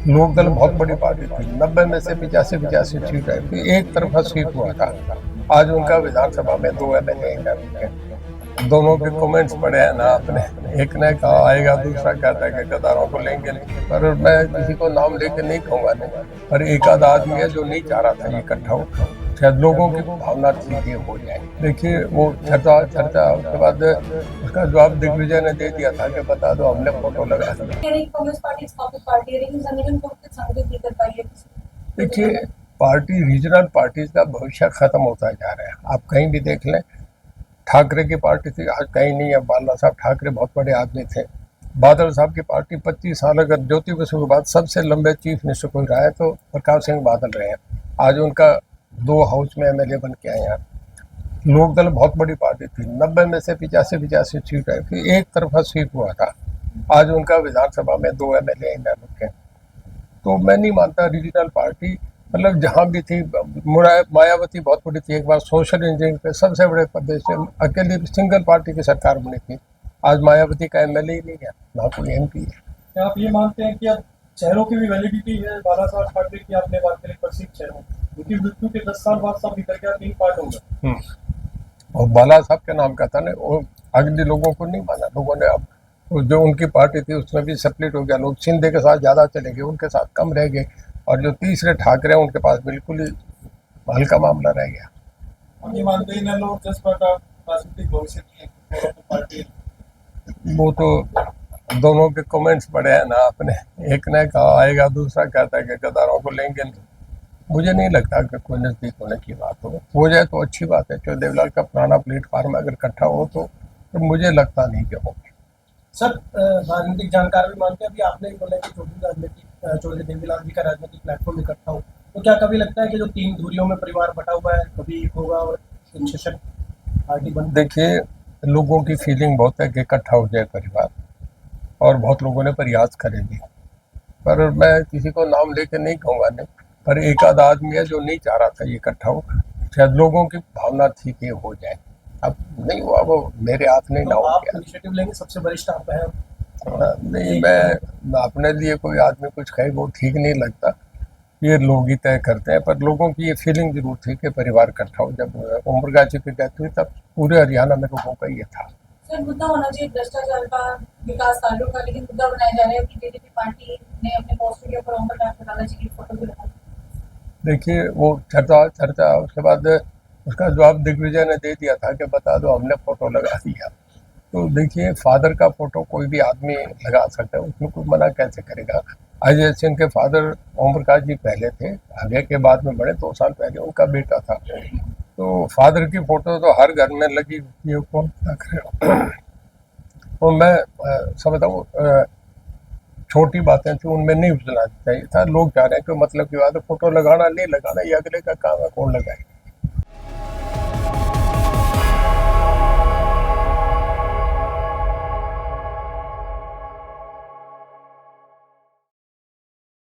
लोकदल बहुत बड़ी पार्टी थी, 90 में से 85 सीट आई थी, एक तरफा सीट हुआ था। आज उनका विधानसभा में 2 एमएलए हैं। दोनों के कमेंट्स पढ़े हैं ना आपने। एक ने कहा आएगा, दूसरा कहता है कि गद्दारों को लेंगे नहीं। पर मैं किसी को नाम लेके नहीं कहूंगा नहीं, पर एक आध आदमी है जो नहीं चाह रहा था ये इकट्ठा हो। शायद लोगों की भावना थी कि हो जाए। देखिए वो चर्चा चर्चा उसके बाद उसका जवाब दिग्विजय ने दे दिया था कि बता दो हमने फोटो लगा दिया। कांग्रेस पार्टी स्थापित पार्टी है, लेकिन संगठन को संगठित नहीं कर पाई है। देखिए पार्टी रीजनल पार्टीज का भविष्य खत्म होता जा रहा है। आप कहीं भी देख लें, ठाकरे की पार्टी थी, आज कहीं नहीं है। बाला साहब ठाकरे बहुत बड़े आदमी थे। बादल साहब की पार्टी 25 साल, अगर ज्योति बसु के बाद सबसे लंबे चीफ मिनिस्टर कोई रहा है तो प्रकाश सिंह बादल रहे हैं। आज उनका 2 हाउस में एमएलए बन के आए हैं। लोकदल बहुत बड़ी पार्टी थी, 90 में से 85 सीट आई थी, एक तरफा सीट हुआ था। आज उनका विधानसभा में 2 एमएलए हैं। तो मैं नहीं मानता रीजनल पार्टी, मतलब जहाँ भी थी। मायावती बहुत बड़ी थी, एक बार सोशल इंजीनियरिंग पे सबसे बड़े प्रदेश में अकेली सिंगल पार्टी की सरकार बनी थी। आज मायावती का एमएलए ही नहीं है, ना कोई एमपी है। क्या आप ये मानते हैं कि अब चेहरों की भी वैलिडिटी है? बाला साहब ठाकरे की आपने बात करी, प्रसिद्ध चेहरों, उनकी मृत्यु के 10 साल बाद सब निकल गया, 3 पार्ट होगा। और बाला साहब के नाम का था ना, वो अगले लोगों को नहीं माना। लोगों ने अब जो उनकी पार्टी थी उसमें भी सेपरेट हो गया। लोग शिंदे के साथ ज़्यादा चले गए, उनके साथ कम रह गए। और जो तीसरे ठाकरे हैं उनके पास बिल्कुल ही हल्का मामला रह गया। हम ये मानते हैं लोग जज्बा का राजनीतिक भविष्य की पार्टी। वो तो दोनों के कमेंट्स पढ़े हैं ना आपने। एक ने कहा आएगा, दूसरा कहता है कि गद्दारों को लेंगे नहीं। मुझे नहीं लगता कि कोई नजदीक होने की बात हो जाए तो अच्छी बात है। जो देवलाल का पुराना प्लेटफार्म अगर इकट्ठा हो तो मुझे लगता नहीं कि हो। सर राजनीतिक जानकार भी मानते हैं, अभी आपने ही बोला कि चौधरी देवीलाल जी का राजनीतिक प्लेटफॉर्म इकट्ठा हो, तो क्या कभी लगता है कि जो 3 धुरियों में परिवार बटा हुआ है कभी होगा और एक सशक्त पार्टी बन? देखिए लोगों की फीलिंग बहुत है कि इकट्ठा हो जाए परिवार, और बहुत लोगों ने प्रयास करे भी। पर मैं किसी को नाम लेके नहीं कहूँगा नहीं, पर एक आध आदमी है जो नहीं चाह रहा था ये इकट्ठा हो। शायद लोगों की भावना थी कि हो जाए। अब नहीं हुआ, वो मेरे हाथ नहीं ना तो हो आप गया। इनिशिएटिव लेंगे, सबसे वरिष्ठ आप हैं। नहीं, मैं अपने लिए कोई आदमी कुछ कहे वो ठीक नहीं लगता। ये लोग ही तय करते हैं। पर लोगों की ये फीलिंग जरूर थी कि परिवार इकट्ठा हो। जब ओम प्रकाश जी की डेथ हुई तब पूरे हरियाणा में लोगों का ये था। सर मुद्दा होना चाहिए भ्रष्टाचार का, विकास कार्यों का, लेकिन मुद्दा बनाया जा रहा है कि बीजेपी पार्टी ने अपने पोस्टर के ऊपर ओम प्रकाश चौटाला जी की फोटो भी लगा दी। देखिए वो चर्चा उसके बाद उसका जवाब दिग्विजय ने दे दिया था कि बता दो हमने फोटो लगा दिया। तो देखिए फादर का फोटो कोई भी आदमी लगा सकता है, उसमें कोई मना कैसे करेगा। अजय सिंह के फादर ओम प्रकाश जी पहले थे, आगे के बाद में बड़े 2 साल पहले उनका बेटा था। तो फादर की फोटो तो हर घर में लगी हुई है, कौन क्या करेगा। और मैं समझता हूँ छोटी बातें थी, उनमें नहीं उलझना चाहिए था। लोग चाह रहे हैं कि मतलब की बात है, फोटो लगाना नहीं लगाना ये अगले का काम है, कौन लगाए।